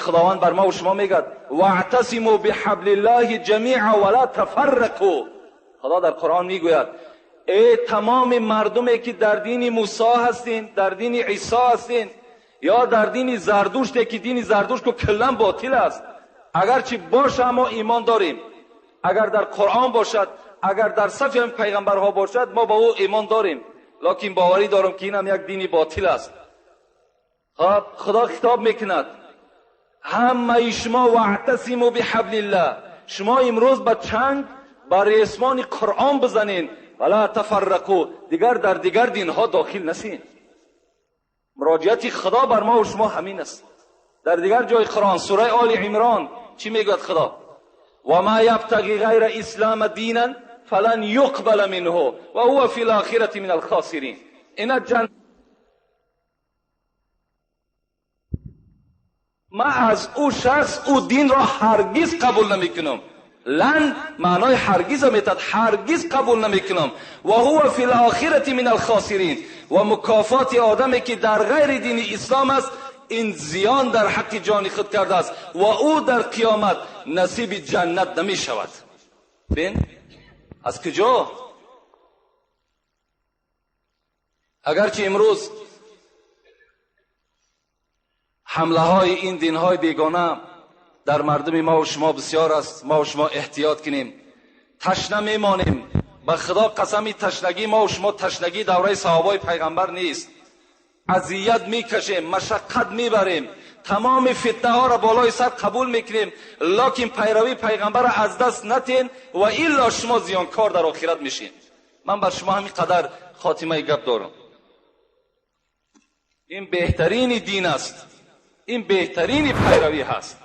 خداوند بر ما و شما میگه واعتصموا بحبل الله جمیعا ولا تفرقوا. خدا در قرآن میگوید ای تمام مردمی که در دین موسی هستین، در دین عیسی هستین، یا در دین زردوشت که دین زردوشت که کلا باطل است، اگرچه باشه ما ایمان داریم، اگر در قرآن باشد، اگر در صف پیغمبرها باشد ما با او ایمان داریم، لکن باوری دارم که این هم یک دینی باطل است. خدا خطاب میکند همه شما واعتصموا بحبل الله، شما امروز به چنگ بر ریسمان قرآن بزنین ولا تفرقوا، دیگر در دیگر دینها داخل نشین. مراجعت خدا بر ما و شما همین است. در دیگر جای قرآن سوره آل عمران چی میگوید خدا؟ و ما یبتغی غیر اسلام دینا فلن یقبل منه و هو فی الاخره من الخاسرین. این ما از او شخص او دین را هرگز قبول نمیکنم. لن معنای هرگز میتد، هرگز قبول نمیکنم. و هو فی الاخره من الخاسرین، و مکافات آدمی که در غیر دین اسلام است این زیان در حق جان خود کرده است و او در قیامت نصیب جنت نمی شود. ببین از کجا؟ اگرچه امروز حمله های این دین های بیگانه در مردم ما و شما بسیار است، ما و شما احتیاط کنیم، تشنه میمانیم. به خدا قسمی تشنگی ما و شما تشنگی دوره صحابه پیغمبر نیست. اذیت میکشیم، مشقت میبریم، تمام فتنه ها را بالای سر قبول میکنیم، لکن پیروی پیغمبر را از دست نتین و الا شما زیانکار در آخرت میشین. من بر شما همین قدر خاتمه گپ دارم. این بهترین دین است، این بهترین پیروی هست.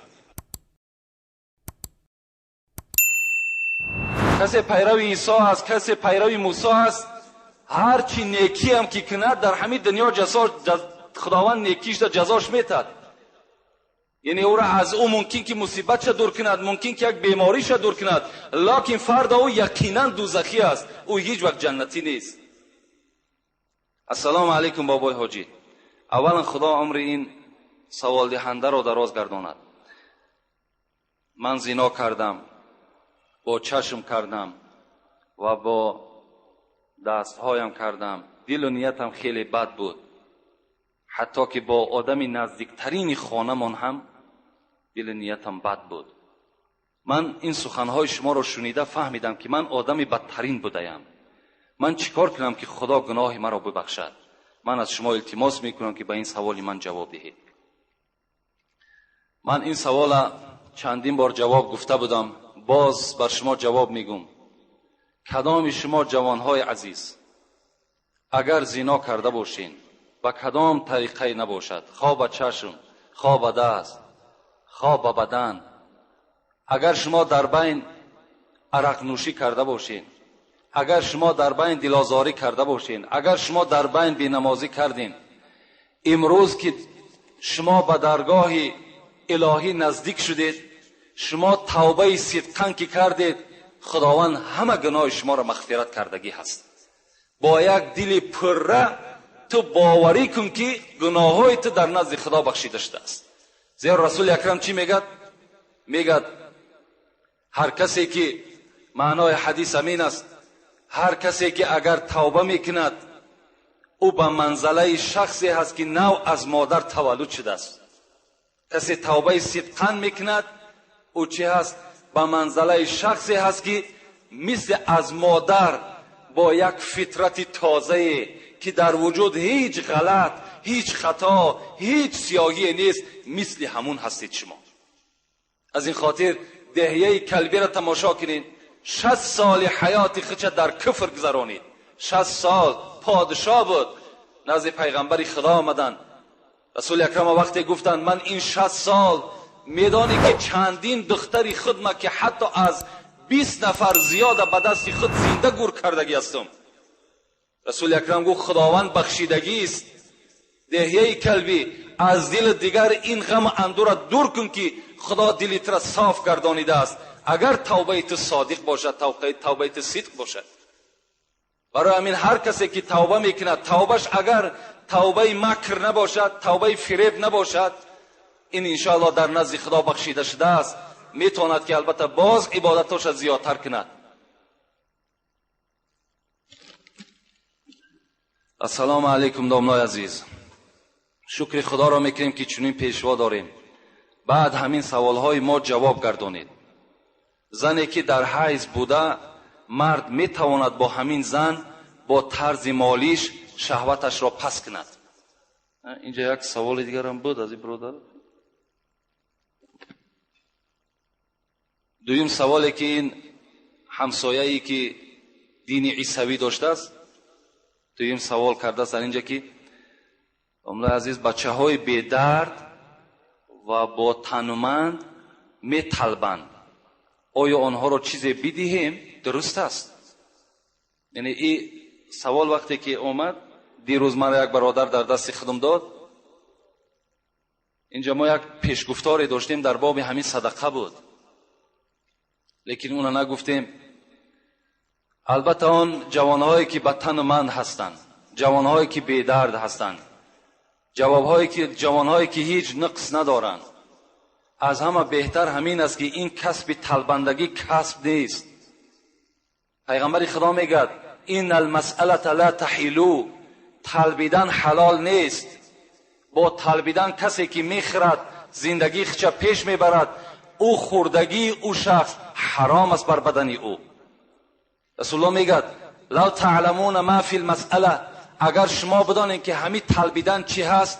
کسی پیروی عیسی است، کسی پیروی موسی است، هر چی نیکی هم که کند در همین دنیا خداوند نیکیش را جزاش میتد. یعنی او را از او ممکن که مصیبت دور کند، ممکن که یک بیماریش دور کند، لکن فرد او یقینا دوزخی است، او هیچ وقت جنتی نیست. السلام علیکم بابای حاجی. اولا خدا عمر این سوال دهنده را دراز گرداند. من زنا کردم، با چشم کردم و با دستهایم کردم، دل و نیتم خیلی بد بود، حتی که با آدمی نزدیکترین خانمان هم دل و نیتم بد بود. من این سخنهای شما را شنیده فهمیدم که من آدمی بدترین بودم. من چیکار کنم که خدا گناه مرا ببخشد؟ من از شما التماس میکنم که به این سوال من جواب دهید. من این سوال چندین بار جواب گفته بودم، باز بر شما جواب میگم. کدام شما جوانهای عزیز اگر زنا کرده باشین و کدام طریقه نباشد، خواه به چشم، خواه به دست، خواه به بدن، اگر شما در بین عرق نوشی کرده باشین، اگر شما در بین دلازاری کرده باشین، اگر شما در بین بینمازی کردین، امروز که شما به درگاه الهی نزدیک شدید، شما توبه صدقاً که کردید، خداوند همه گناه شما را مغفرت کردگی هست. با یک دل پره تو باوری کن که گناههای تو در نزد خدا بخشیده شده است. زیرا رسول اکرم چی میگد؟ میگد هر کسی که معنای حدیث امین است، هر کسی که اگر توبه میکند او به منزله شخصی هست که نو از مادر تولد شده است. کسی توبه صدقاً میکند او چی هست؟ به منزله شخصی هست که مثل از مادر با یک فطرت تازه که در وجود هیچ غلط، هیچ خطا، هیچ سیاهی نیست، مثل همون هستید شما. از این خاطر دهیه کلبی را تماشا کنید. 60 سال حیات خودش در کفر گذرانید. 60 سال پادشاه بود، نزد پیغمبر خدا آمدن. رسول اکرم وقتی گفتند من این 60 سال میدانی که چندین دختری خودم که حتی از 20 نفر زیاده به دست خود زنده گور کردگی هستم. رسول اکرم گفت خداوند بخشیدگی است. دهیه کلبی از دل دیگر این غم اندور را دور کن که خدا دلت را صاف گردانیده است. اگر توبه تو صادق باشد، توبه تو صدق باشد. برای همین هر کسی که توبه میکند، توبهش اگر توبه مکر نباشد، توبه فریب نباشد، این انشاءالله در نزد خدا بخشیده شده است، میتواند که البته باز عبادتاش زیادتر کند. السلام علیکم دامنای عزیز، شکر خدا را میکنیم که چنین پیشوا داریم. بعد همین سوالهای ما جواب گردانید. زنی که در حیض بوده، مرد میتواند با همین زن با طرز مالیش شهوتش را پس کند؟ اینجا یک سوال دیگر هم بود از این برادر. دویم سوالی که این همسایه‌ای که دین عیسوی داشته است، دویم سوال کرده است در اینجا که امروز عزیز بچه های بی‌درد و با تنومند میطلبند، آیا آنها را چیزی بدهیم؟ درست است؟ یعنی این سوال وقتی که اومد دیروز مرا یک برادر در دست خودم داد. اینجا ما یک پیشگفتاری داشتیم در باب همین صدقه بود، لیکن اون نگفتیم. البته آن جوانهایی که به تنومند هستند، جوانهایی که بی‌درد هستند، جوانهایی که هیچ نقص ندارند، از همه بهتر همین است که این کسب طلبندگی کسب نیست. پیغمبر خدا میگه این المسئله لا تحیلو، طلبیدن حلال نیست. با طلبیدن کسی که میخرد زندگی خچه پیش میبرد، او خوردگی او شخص حرام است بر بدن او. رسول الله میگه لو تعلمون ما فی المسئله، اگر شما بدانید که همین طلبیدن چی هست،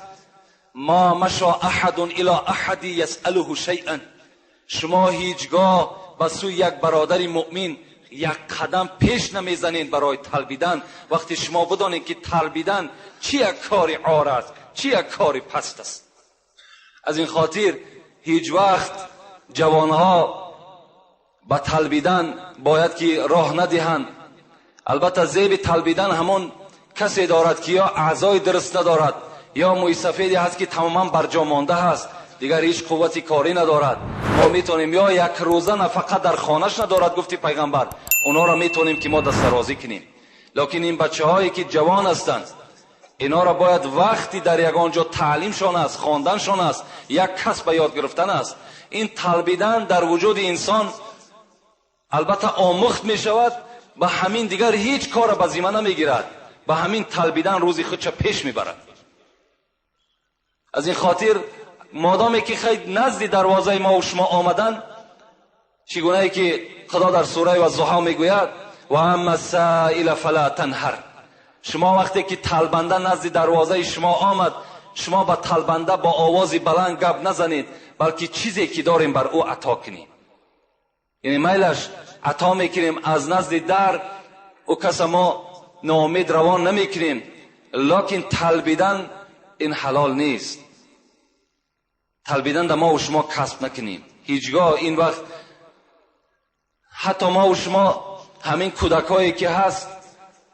ما مشى احد الى احد یسأله شیئا، شما هیچگاه به سوی یک برادر مؤمن یک قدم پیش نمیزنید برای طلبیدن، وقتی شما بدانید که طلبیدن چی یک کار عار است، چی یک کار پست است. از این خاطر هیچ وقت جوانها به طلبیدن باید که راه ندهند. البته زیب طلبیدن همون کسی دارد که یا اعضای درست ندارد، یا موی سفیدی هست که تماما برجا مانده هست، دیگر هیچ قوتی کاری ندارد. ما میتونیم یا یک روزه نفقه در خانهش ندارد، گفتی پیغمبر، اونا را میتونیم که ما دسترازی کنیم. لیکن این بچه هایی که جوان هستند، اینا را باید وقتی در یک آنجا تعلیمشان است، خواندنشان است، یک کسب یاد گرفتن است. این طلبیدن در وجود انسان البته آموخت می شود، به همین دیگر هیچ کار به ذمه نمیگیرد، به همین طلبیدن روزی خودش پیش میبرد. از این خاطر مادامی که خیلی نزد دروازه ما و شما آمدن، چگونه که خدا در سوره الضحی میگوید و اما السائل فلا تنهر، شما وقتی که طلبنده نزد دروازه شما آمد، شما به طلبنده با آوازی بلند گپ نزنید، بلکه چیزی که داریم بر او عطا کنید. یعنی میلش عطا میکنیم از نزد در او کس ما ناامید روان نمیکنیم، لیکن طلبیدن این حلال نیست. طلبیدن در ما و شما کسب نکنیم هیچگاه. این وقت حتی ما و شما همین کودکایی که هست،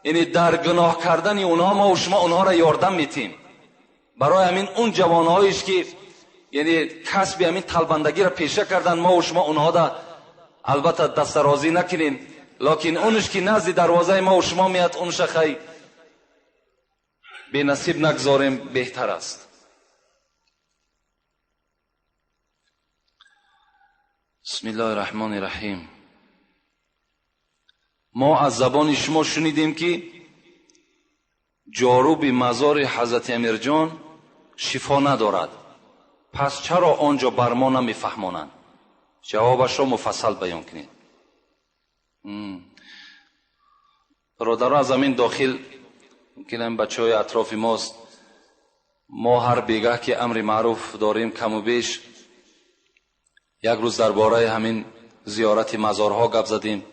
یعنی در گناه کردن اونها ما و شما اونها را یاردم میتیم. برای همین اون جوانهایش که یعنی کسب همین طلبندگی را پیشه کردن، ما و شما اونها را البته دسترازی نکنیم، لیکن اونش که نزد دروازه ما و شما میاد، اونش خیلی به نصیب نگذاریم بهتر است. بسم الله الرحمن الرحیم. ما از زبان شما شنیدیم که جارو به مزار حضرت امیر جان شفا ندارد، پس چرا آنجا بر ما نمیفهمانند؟ جوابش را مفصل بیان کنید. برادران از زمین داخل که این بچه های اطراف ماست، ما هر بیگه که امر معروف داریم کم و بیش یک روز درباره همین زیارت مزارها گپ زدیم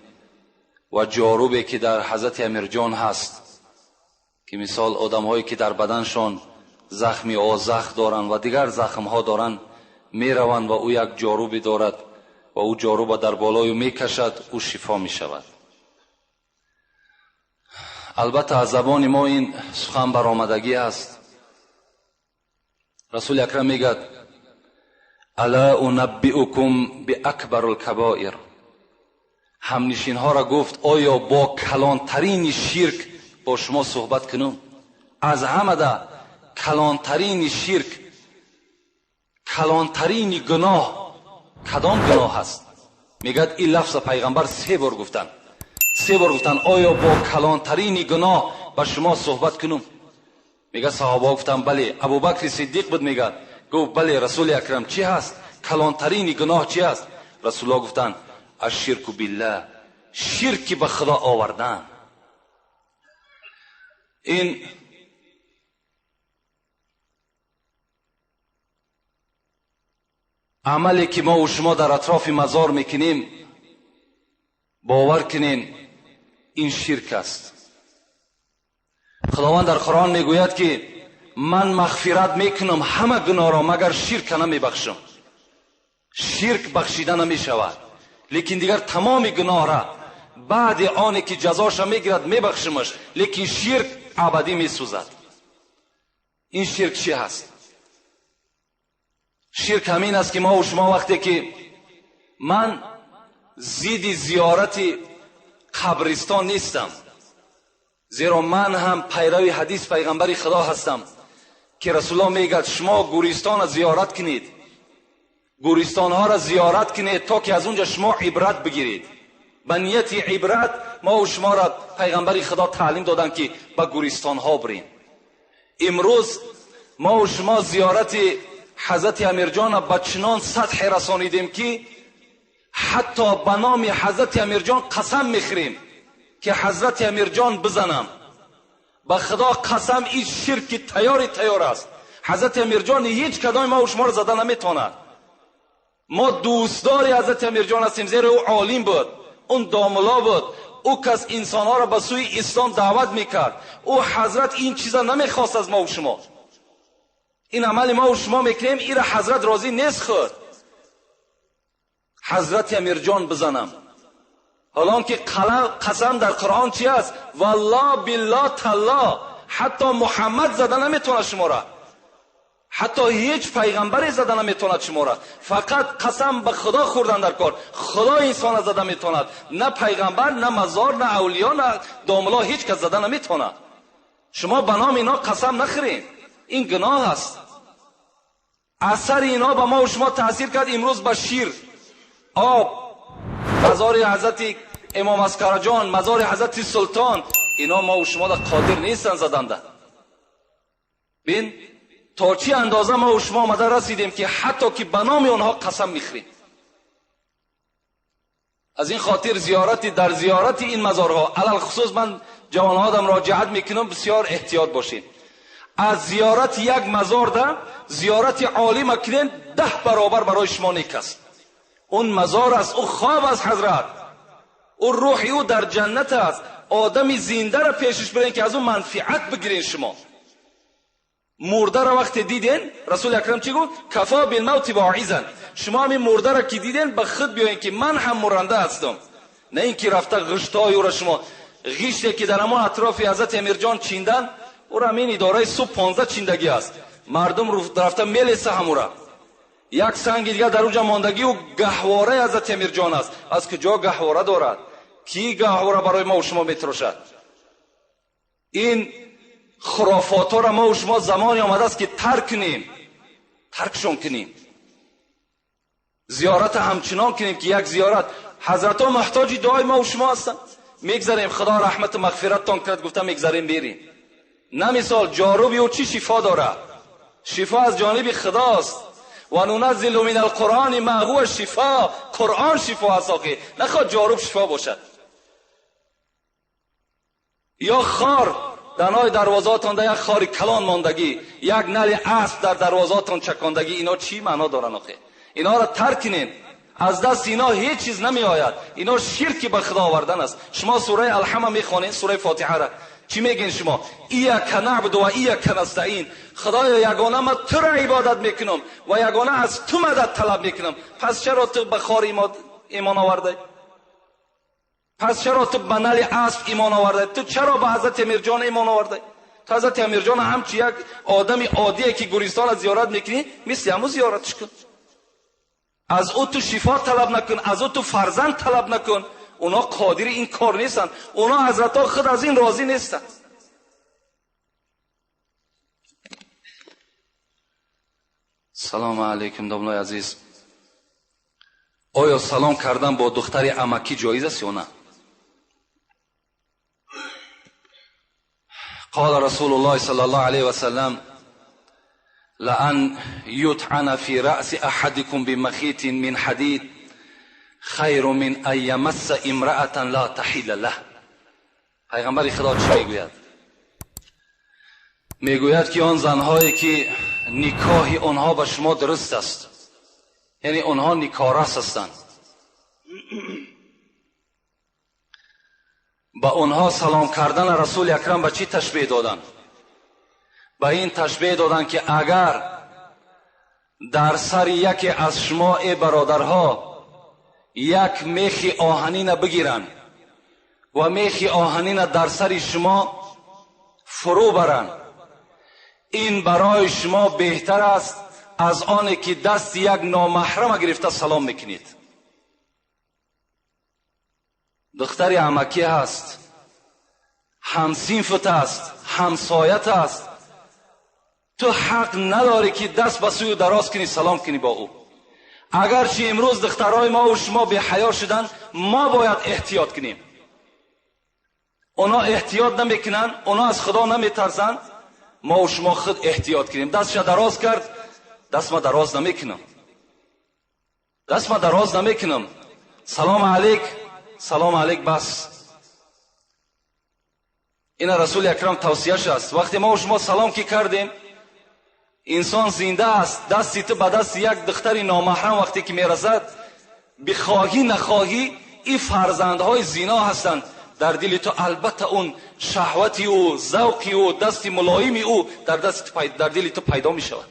و جاروبی که در حضرت امیر جان هست، که مثال آدم هایی که در بدنشان زخمی آزخ دارند و دیگر زخم ها دارند میروند و او یک جاروبی دارد و او جاروب در بالای میکشد، او شفا میشود. البته از زبان ما این سخن برآمدگی است. رسول اکرم میگه الا انبئکم باکبر الکبائر، همنشین ها را گفت آیا با کلانترین شرک با شما صحبت کنم؟ از همه ده کلانترین شرک، کلانترین گناه کدام گناه است؟ میگد این لفظ پیغمبر 3 بار گفتن. 3 بار گفتن آیا با کلانترین گناه با شما صحبت کنم؟ میگه صحابه گفتن بله. ابوبکر صدیق بود میگه گفت بله رسول اکرم چی هست؟ کلانترین گناه چی است؟ رسول الله گفتن الشرک بالله، شرک به خدا آوردن. این عملی که ما و شما در اطراف مزار میکنیم باور کنین این شرک است. خداوند در قرآن میگوید که من مغفرت میکنم همه گناه را مگر شرک نمیبخشم. شرک بخشیده نمیشود، لیکن دیگر تمام گناه را بعد آنی که جزاش میگیرد میبخشمش، لیکن شرک ابدی میسوزد. این شرک چی هست؟ شرک همین است که ما و شما وقتی که من ضد زیارت قبرستان نیستم، زیرا من هم پیرو حدیث پیغمبر خدا هستم که رسول الله میگه شما گورستان را زیارت کنید، گورستان ها را زیارت کنید تا که از اونجا شما عبرت بگیرید. به نیت عبرت ما و شما را پیغمبر خدا تعلیم دادن که به گورستان ها بریم. امروز ما و شما زیارت حضرت امیر جان به چنان سطح رسانیدیم که حتی به نام حضرت امیر جان قسم میخوریم که حضرت امیر جان بزنم. به خدا قسم این شرک تیار است. حضرت امیر جان هیچ کدام ما و شما را زده نمیتواند. ما دوستدار حضرت امیر جان هستیم، زیرا او عالم بود، اون داملا بود، او کس انسانها را به سوی اسلام دعوت میکرد. او حضرت این چیزا نمیخواست از ما و شما. این عمل ما و شما میکنیم، این را حضرت راضی نیست. خود حضرت امیر جان بزنم، حالان که قسم در قرآن چی است؟ والله بالله تالله، حتی محمد زده نمیتونه شما را، حتی هیچ پیغمبری زده نمیتواند شما را. فقط قسم به خدا خوردن در کار. خدا انسان را زده میتواند، نه پیغمبر، نه مزار، نه اولیا، نه داملا، هیچ کس زده نمیتواند. شما به نام اینا قسم نخورین، این گناه است. اثر اینا به ما و شما تاثیر کرد. امروز به شیر، آب، مزار حضرت امام اسکر جان، مزار حضرت سلطان، اینا ما و شما را قادر نیستن زدنده. بین تا چی اندازه ما و شما آمده رسیدیم که حتی که به نام آنها قسم میخوریم. از این خاطر در زیارت این مزارها علل خصوص من جوان آدم راجعت میکنم بسیار احتیاط باشین. از زیارت یک مزار ده زیارت عالی مکنین 10 برابر برای شما نیک است. اون مزار است، او خواب از حضرت، او روحی او در جنت است. آدمی زنده را پیشش برین که از اون منفعت بگیرین. شما مرده را وقت دیدین، رسول اکرم چی گفت؟ کفا بالموت واعظا. شما همین مرده را که دیدین به خود بیاین که من هم مرنده هستم، نه اینکه رفته غشتای او را شما غشتی که در امان اطراف حضرت امیر جان چیندن، او را همین اداره صبح 15 چیندگی است. مردم رفته میلیسه همو را. یک سنگ دیگه در اونجا ماندگی و گهواره حضرت امیر جان است. از کجا گهواره دارد؟ کی گهواره برای ما و شما میتراشد؟ این خرافات ها را ما و شما زمانی آمده است که ترکشون کنیم. زیارت همچنان کنیم که یک زیارت حضرت ها محتاج دعای ما و شما هستن. میگذاریم خدا رحمت و مغفرت تان کرد، گفتم میگذاریم بریم. نه مثال جاروبی و چی شفا داره؟ شفا از جانب خداست. و ننزل من القرآن ما هو شفا. قرآن شفا است آخه، نخواد جاروب شفا باشد. یا خار دنای دروازاتان در یک خاری کلان ماندگی، یک نل اسب در دروازاتان چکاندگی، اینا چی معنا دارن آخه؟ اینا را ترک کنین. از دست اینا هیچ چیز نمی آید. اینا شرک به خدا آوردن است. شما سوره الحمد میخوانید، سوره فاتحه را چی میگین شما؟ ایاک نعبد و ایاک نستعین. خدایا یگانه من تو را عبادت میکنم و یگانه از تو مدد طلب میکنم. پس چرا تو به خار ایمان آورده؟ پس چرا تو به نل اسب ایمان آورده؟ تو چرا به حضرت امیر جان ایمان آورده؟ تو حضرت امیر جان همچی یک آدم عادیه که گورستان زیارت میکنی، مثل همو زیارتش کن. از او تو شفا طلب نکن، از او تو فرزند طلب نکن. اونا قادر این کار نیستن. اونا حضرت ها خود از این راضی نیستن. سلام علیکم دامنای عزیز. آیا سلام کردن با دختر عمکی جایز است یا نه؟ قال رسول الله صلی الله علیه و سلم لأن یطعن فی رأس احدکم بمخیط من حدید خیر من ان یمس امرأة لا تحل له. پیغمبر خدا چی میگوید؟ میگوید که آن زنهایی که نکاح آنها به شما درست است، یعنی آنها نکارس هستند، با آنها سلام کردن رسول اکرم به چی تشبیه دادن؟ به این تشبیه دادن که اگر در سر یکی از شما ای برادرها یک میخ آهنین بگیرن و میخ آهنین در سر شما فرو برن، این برای شما بهتر است از آنی که دست یک نامحرم گرفته سلام میکنید. دختر عمکی هست، همسینفت است، همسایت است، تو حق نداری که دست به سوی دراز کنی سلام کنی با او. اگرچه امروز دخترای ما و شما بی حیا شدن، ما باید احتیاط کنیم. اونا احتیاط نمیکنن، اونا از خدا نمیترسن، ما و شما خود احتیاط کنیم. دستش دراز کرد، دست ما دراز نمیکنم، دست ما دراز نمیکنم، سلام علیک، سلام علیک بس. این رسول اکرم توصیهش است. وقتی ما و شما سلام کی کردیم، انسان زنده است، دستی تو به دست یک دختر نامحرم وقتی که میرسد، بخواهی نخواهی این فرزندهای زنا هستند در دل تو. البته اون شهوتی و ذوقی و دست ملایمی او در دل تو پیدا می شود.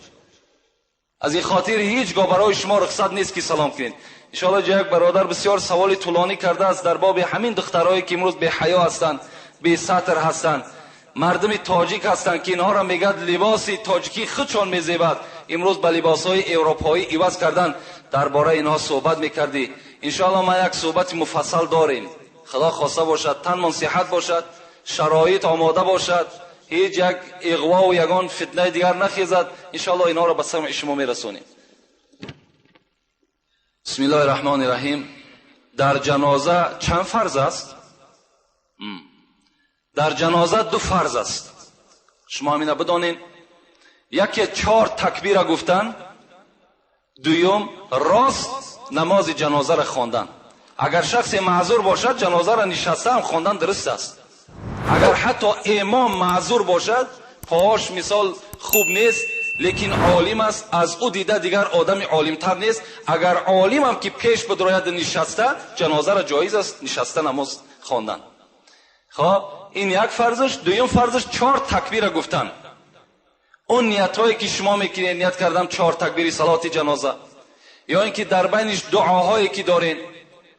از این خاطر هیچگاه برای شما رخصت نیست که سلام کنید. انشاءالله یک برادر بسیار سوال طولانی کرده است در باب همین دخترایی که امروز به حیا هستند، به سطر هستند، مردم تاجیک هستند که اینها را میگد لباس تاجیکی خودشان میزیبد، امروز به لباسهای اروپایی عوض کردن. درباره اینها صحبت میکردی. انشاءالله ما یک صحبت مفصل داریم. خدا خواسته باشد، تن من صحت باشد، شرایط آماده باشد، هیچ یک اغوا و یگان فتنه دیگر نخیزد، انشاءالله اینها را به سمع شما میرسونیم. بسم الله الرحمن الرحیم. در جنازه چند فرض است؟ در جنازه 2 فرض است. شما همینه بدانین. یکی 4 تکبیر گفتن، دوم راست نماز جنازه را خواندن. اگر شخص معذور باشد جنازه را نشسته هم خواندن درست است. اگر حتی امام معذور باشد، پاهاش مثال خوب نیست لیکن عالم است، از او دیده دیگر آدم عالم تر نیست، اگر عالم هم که پیش بدراید نشسته، جنازه را جایز است نشسته نماز خواندن. خب این یک فرضش. دوم فرضش 4 تکبیر گفتن. اون نیتایی که شما میکنید، نیت کردم 4 تکبیری صلات جنازه، یا اینکه در بینش دعاهایی که دارین،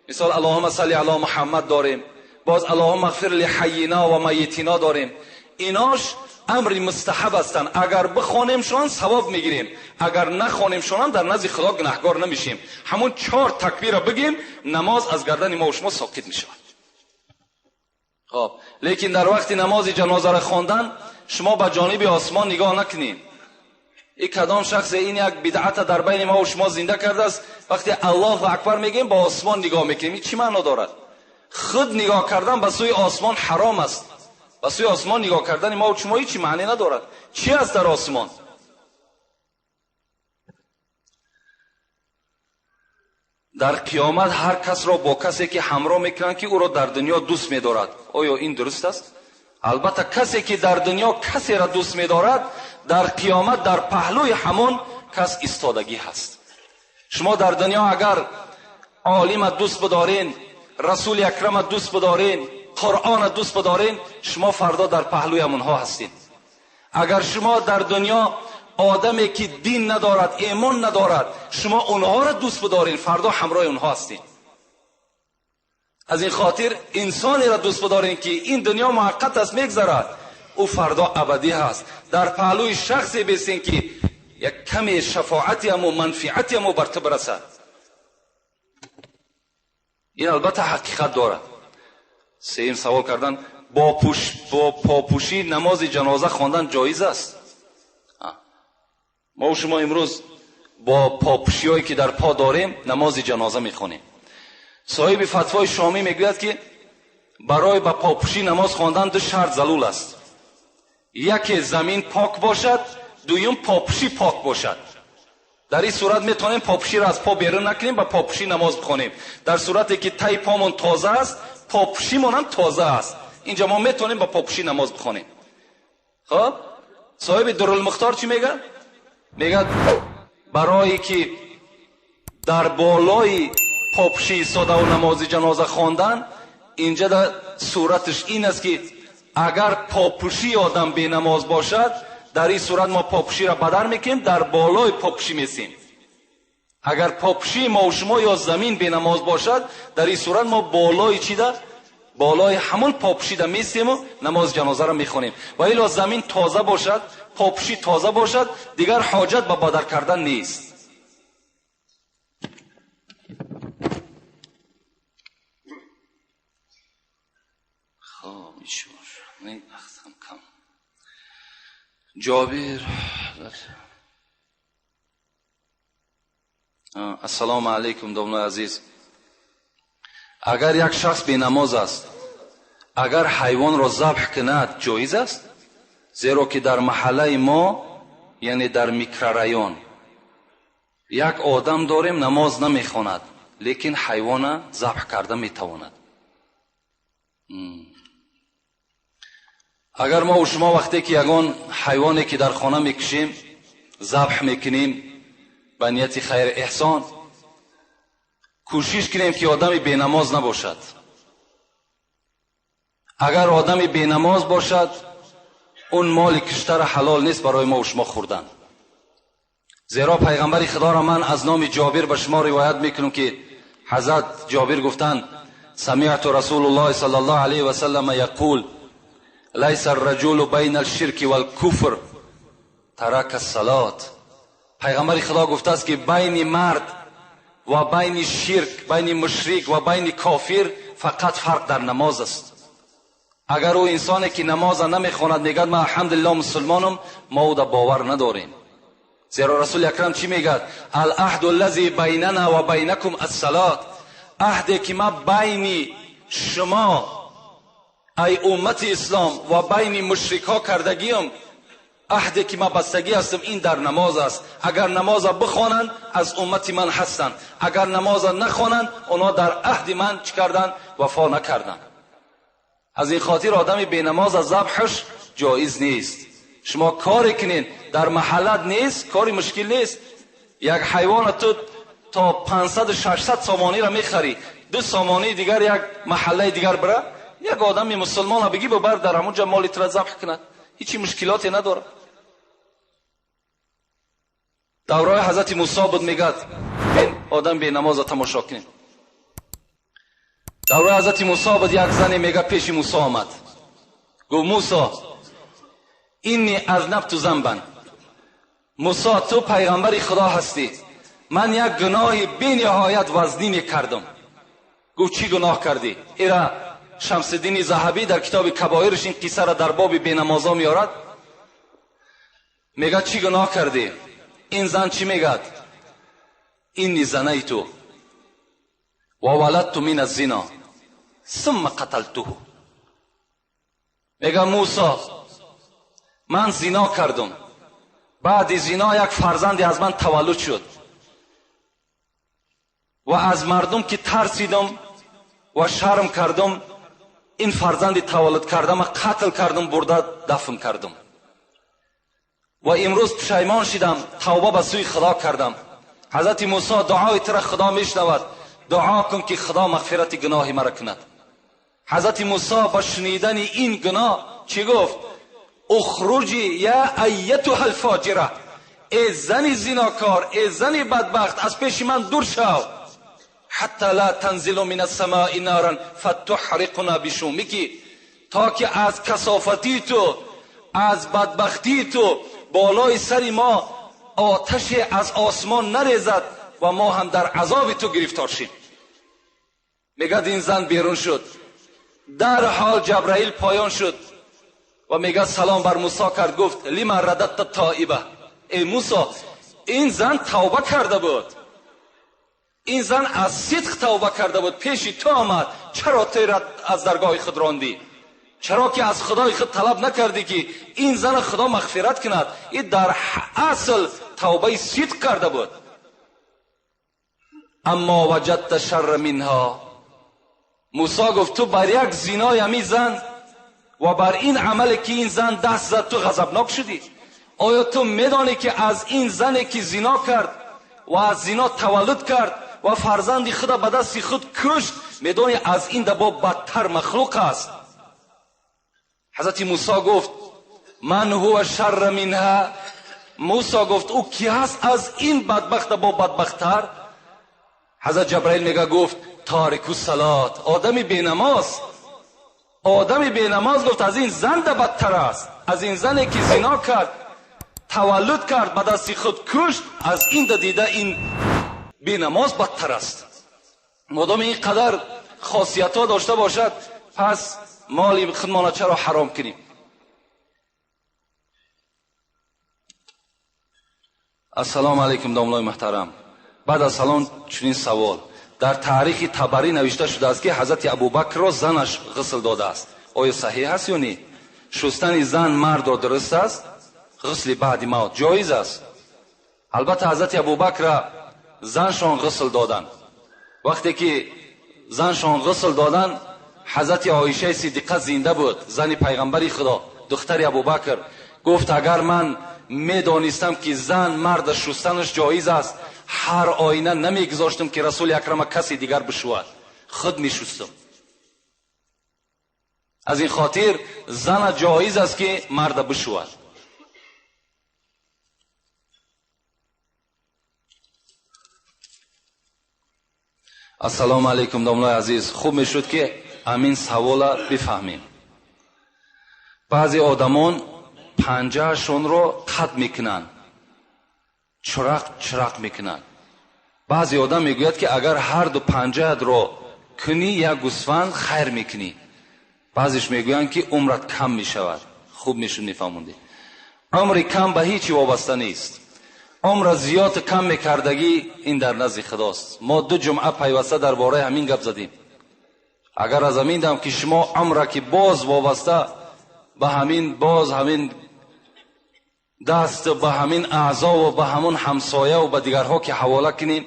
مثال اللهم صل علی محمد داریم، باز اللهم اغفر لحینا و میتینا داریم، ایناش امر مستحب هستند. اگر بخوانیم شون ثواب میگیریم، اگر نخوانیم شون در نزد خدا گناهکار نمیشیم. همون 4 تکبیر را بگیم، نماز از گردن ما و شما ساقط میشه. خب لیکن در وقت نماز جنازه را خواندن شما به جانب آسمان نگاه نکنید. این کدام شخص این یک بدعت در بین ما و شما زنده کرده است؟ وقتی الله اکبر میگیم با آسمان نگاه میکنیم، این چی معنا دارد؟ خود نگاه کردن به سوی آسمان حرام است. به سوی آسمان نگاه کردن ما و شما هیچ معنی ندارد. چی است در آسمان؟ در قیامت هر کس را با کسی که همراه میکنند که او را در دنیا دوست می‌دارد. آیا این درست است؟ البته کسی که در دنیا کسی را دوست می‌دارد، در قیامت در پهلوی همون کس ایستادگی هست. شما در دنیا اگر عالم دوست بدارین، رسول اکرم دوست بدارین، قرآن دوست بدارین، شما فردا در پهلوی همونها هستین. اگر شما در دنیا آدمی که دین ندارد، ایمان ندارد، شما اونها را دوست بدارین، فردا همراه اونها هستین. از این خاطر انسانی را دوست بدارین که این دنیا موقت است میگذرد، او فردا ابدی هست. در پهلوی شخصی بیستین که یک کمی شفاعتی هم و منفعتی هم بر تو برسد. این البته حقیقت دارد. سیم سوال کردن با پاپوشی نماز جنازه خواندن جایز است؟ ما و شما امروز با پاپوشیایی که در پا داریم نماز جنازه میخونیم. صاحب فتوای شامی میگوید که برای با پاپوشی نماز خواندن دو شرط ضرور است. یکی زمین پاک باشد، دوم پاپوشی پاک باشد. در این صورت میتونیم پاپوشی را از پا بیرون نکنیم با پاپوشی نماز بخونیم. در صورتی که تای پامون تازه است، پاپوشیمون هم تازه است، اینجا ما میتونیم با پاپوشی نماز بخونیم. خب صاحب درالمختار چی میگه؟ میگه برای که در بالای پاپوشی ساده و نماز جنازه خواندن، اینجا در صورتش این است که اگر پاپوشی آدم بی نماز باشد، در این صورت ما پاپوشی را بدر میکنیم، در بالای پاپوشی میسیم. اگر پاپوشی ما و شما یا زمین بی نماز باشد، در این صورت ما بالای چی ده؟ بالای همون پاپوشی ده میسیم و نماز جنازه را میخونیم. و الا زمین تازه باشد، پاپوشی تازه باشد، دیگر حاجت به بدر کردن نیست. جابر السلام علیکم دوستان عزیز. اگر یک شخص بی نماز است، اگر حیوان را ذبح کند جایز است؟ زیرا که در محله ما یعنی در میکرورایون یک آدم داریم نماز نمیخواند لیکن حیوان ذبح کرده میتواند. اگر ما و شما وقتی که یگان حیوانی که در خانه میکشیم ذبح میکنیم به نیت خیر احسان، کوشش کنیم که آدمی بی نماز نباشد. اگر آدمی بی نماز باشد، اون مال کشتر حلال نیست برای ما و شما خوردن. زیرا پیغمبر خدا را من از نام جابر به شما روایت میکنم که حضرت جابر گفتند سمعت رسول الله صلی الله علیه و سلم یقول لیس الرجل بین الشرک والکفر ترک الصلاة. پیغمبر خدا گفته است که بین مرد و بین شرک، بین مشرک و بین کافر فقط فرق در نماز است. اگر او انسانی که نماز نمیخواند میگه من الحمدلله مسلمانم، ما او باور نداریم. زیرا رسول اکرم چی میگه؟ العهد الذی بیننا و بینکم الصلاة. عهدی که ما بین شما ای امت اسلام و بین مشرکا کردگیم، عهدی که ما بستگی هستم این در نماز است. اگر نماز بخوانند از امت من هستند، اگر نماز نخوانند اونا در عهد من چی کردند؟ وفا نکردند. از این خاطر آدمی بی نماز از ذبحش جایز نیست. شما کاری کنین در محلت نیست، کاری مشکل نیست. یک حیوان تو تا 500 600 سامانی را میخری، 2 سامانی دیگر یک محله دیگر بره، یک آدمی مسلمان بگی ببر در همونجا مالی را ذبح کند، هیچی مشکلاتی نداره. دوره حضرت موسی بود میگد این آدم بی نماز تماشا کنین. دوره حضرت موسی بود یک زنی میگه پیش موسی آمد، گفت موسی اینی اذنبت ذنبا، موسی تو پیغمبر خدا هستی، من یک گناه بی نهایت وزنی کردم. گفت چی گناه کردی؟ ایرا شمس الدین ذهبی در کتاب کبائرش این قصه را در باب بی نمازا میارد. میگه چی گناه کردی؟ این زن چی میگه؟ اینی زنیتو و ولدت من الزنا ثم قتلته. میگه موسی من زنا کردم، بعد زنا یک فرزندی از من تولد شد و از مردم که ترسیدم و شرم کردم این فرزندی تولد کردم قتل کردم، برده دفن کردم و امروز پشیمان شدم، توبه به سوی خدا کردم. حضرت موسی دعای تر خدا میشنود، دعا کن که خدا مغفرت گناه مرا کند. حضرت موسی با شنیدن این گناه چی گفت؟ اخرجی یا ایتها الفاجره، ای زنی زناکار، ای زنی بدبخت، از پیش من دور شو. حتی لا تنزل من السماء نارا فتحرقنا بشومك، تا که از کثافتی تو، از بدبختی تو بالای سر ما آتش از آسمان نریزد و ما هم در عذاب تو گرفتار شیم. میگه این زن بیرون شد، در حال جبرائیل پایان شد و میگه سلام بر موسی کرد، گفت لما رددت التائبه، ای موسی این زن توبه کرده بود. این زن از صدق توبه کرده بود. پیش تو آمد، چرا تو از درگاه خود راندی؟ چرا که از خدای خود طلب نکردی که این زن خدا مغفرت کند؟ این در اصل توبه صدق کرده بود. اما وجدت شر منها، موسی گفت تو بر یک زینای همی زن و بر این عملی که این زن دست زد تو غضبناک شدی؟ آیا تو میدانی که از این زنی که زنا کرد و از زنا تولد کرد و فرزند خود به دست خود کشت، میدانی از این دبا بدتر مخلوق است؟ حضرت موسی گفت من هو شر منها. موسی گفت او کی هست از این بدبخت با بدبختتر؟ حضرت جبرائیل میگه گفت تارک الصلات، آدمی بینماز. آدمی بینماز گفت از این زن بدتر است. از این زنی که زنا کرد، تولد کرد، به دست خود کشت، از این دیده این بینماز بدتر است. مادام این قدر خاصیت ها داشته باشد، پس مال خودمان چرا حرام کنیم؟ السلام علیکم داملای محترم. بعد از سلام چنین سوال. در تاریخ طبری نوشته شده است که حضرت ابوبکر را زنش غسل داده است. آیا صحیح است یا نه؟ شستن زن مرد را درست است؟ غسل بعد موت جایز است؟ البته حضرت ابوبکر را زنشان غسل دادن. وقتی که زنشان غسل دادن، حضرت عایشه صدیقه زنده بود، زن پیغمبر خدا، دختر ابوبکر. گفت اگر من میدانستم که زن مرد شستنش جایز است، هر آینه نمیگذاشتم که رسول اکرم کسی دیگر بشود، خود میشستم. از این خاطر زن جایز است که مرد بشود. السلام علیکم داملای عزیز. خوب میشد که همین سوال بفهمیم. بعضی آدمان پنجهشون رو قطع میکنن، چرق میکنن. بعضی آدم میگوید که اگر هر دو پنجه رو کنی یک گوسفند خیر میکنی. بعضیش میگویند که عمرت کم میشود. خوب میشون میفهموندی. عمر کم به هیچی وابسته نیست. عمر زیاد کم میکردگی این در نزد خداست. ما 2 جمعه پیوسته درباره همین گپ زدیم. اگر از همین دم که شما عمر که باز وابسته به همین باز همین دست به همین اعضا و به همون همسایه و به دیگرها که حواله کنیم،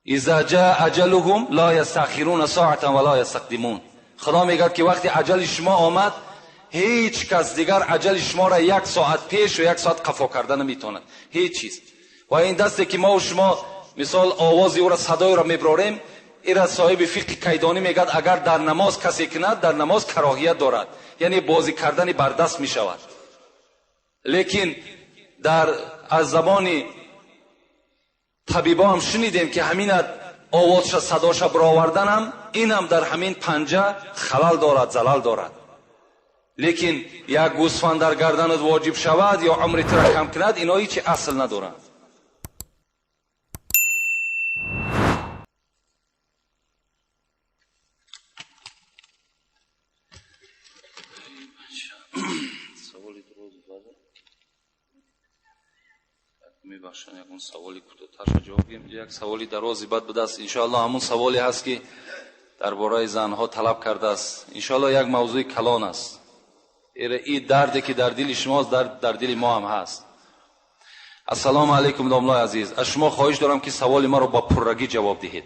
اذا جاء اجلهم لا یستأخرون ساعة ولا یستقدمون. خدا میگه که وقتی اجل شما آمد، هیچ کس دیگر اجل شما را 1 ساعت پیش و 1 ساعت قفا کرده نمیتواند. هیچ چیز. و این دستی که ما و شما مثال آوازی او را صدای را میبراریم، این صاحب فقه کیدانی میگه اگر در نماز کسی کند در نماز کراهیت دارد، یعنی بازی کردن بر دست میشود. لیکن در از زبان طبیبا هم شنیدیم که همین آوازش صداش برآوردن هم این هم در همین پنجه خلل دارد، زلال دارد. لیکن یک گوسفند در گردنت واجب شود یا عمرت را کم کند، اینا هیچ اصل ندارند. میبخشن یکون سوالی کوتاه‌تر جواب بدیم. یک سوالی درازی بعد به دست ان شاء الله همون سوالی هست که درباره زنها طلب کرده است. ان شاء الله یک موضوع کلان است. این دردی که در دل شماست در دل ما هم هست. السلام علیکم داملای عزیز. از شما خواهش دارم که سوال ما رو با پررگی جواب دهید.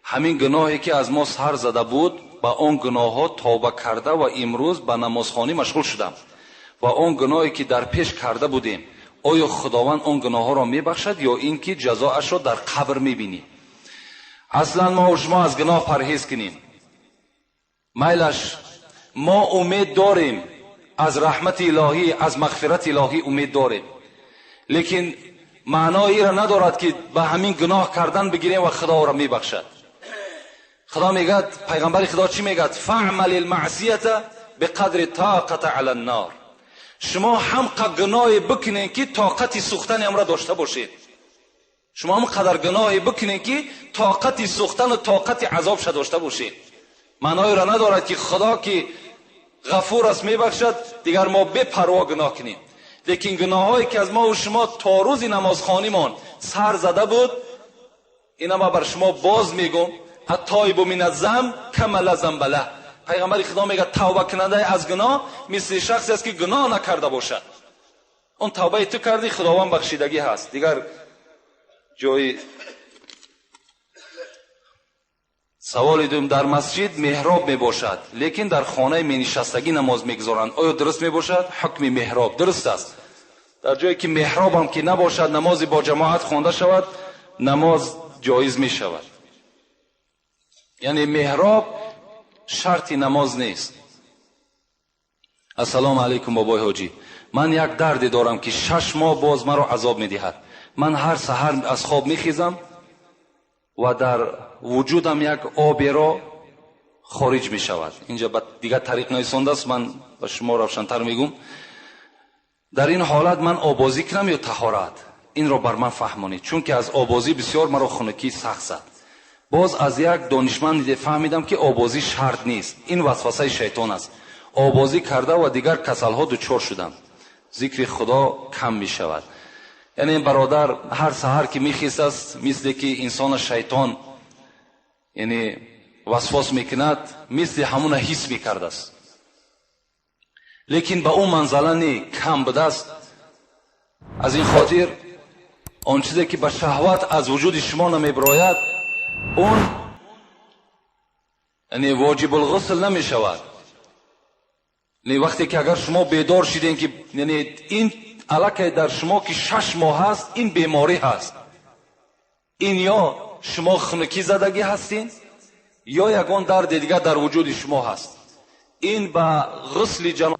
همین گناهی که از ما سر زده بود، با اون گناهها توبه کرده و امروز به نمازخوانی مشغول شدم و اون گناهی که در پیش کرده بودیم، آیا خداوند اون گناه ها را میبخشد یا این که جزاش را در قبر میبینی؟ اصلا ما و شما از گناه پرهیز کنیم. میلش ما امید داریم از رحمت الهی، از مغفرت الهی امید داریم، لیکن معنایی را ندارد که به همین گناه کردن بگیریم و خدا را میبخشد. خدا میگه، پیغمبر خدا چی میگه؟ فعمل المعصیت بقدر طاقت علی النار. شما هم گناه بکنین که طاقت سوختن امر داشته باشید. شما هم قدر گناه بکنین که طاقت سوختن و طاقت عذاب شده داشته باشید. معنای را ندارد که خدا که غفور است میبخشد دیگر ما بے پروا گناه کنیم. لیکن گناهایی که از ما و شما تا روز نمازخوانیمان سر زده بود، اینا ما بر شما باز میگم. التائب من الذنب کمن لا ذنب له. پیغمبر خدا میگه توبه کننده از گناه مثل شخصی است که گناه نکرده باشد. اون توبه تو کردی، خداوند بخشیدگی هست. دیگر جای سوال دوم، در مسجد محراب می باشد لیکن در خانه می نشستگی نماز میگذارند، آیا درست می باشد؟ حکم محراب درست است. در جایی که محراب هم که نباشد، نمازی با جماعت خوانده شود، نماز جایز می شود. یعنی محراب شرطی نماز نیست. السلام علیکم بابای حاجی، من یک دردی دارم که 6 ماه باز مرا عذاب می دهد. من هر سحر از خواب می خیزم و در وجودم یک آبی را خارج می شود. اینجا دیگر طریق نویسنده است، من به شما روشن‌تر میگم. در این حالت من آبازی کنم یا طهارت؟ این را بر من فهمانید، چون که از آبازی بسیار مرا خنکی سخت زد. باز از یک دانشمند فهمیدم که آبازی شرط نیست، این وسوسه شیطان است. آبازی کرده و دیگر کسل‌ها دچار شدم، ذکر خدا کم می شود. یعنی برادر هر سحر که میخیست است مثل که انسان شیطان یعنی وسواس میکند، مثل همون حس میکرده است. لیکن به اون منزله نی کم بده است. از این خاطر آن چیزی که به شهوت از وجود شما نمیبراید، اون یعنی واجب الغسل نمیشود. یعنی وقتی که اگر شما بیدار شدین که یعنی این علاقه در شما که 6 ماه هست، این بیماری هست، این یا شما خنکی زدگی هستین یا یگان درد دیگر در وجود شما هست. این به غسل جنابت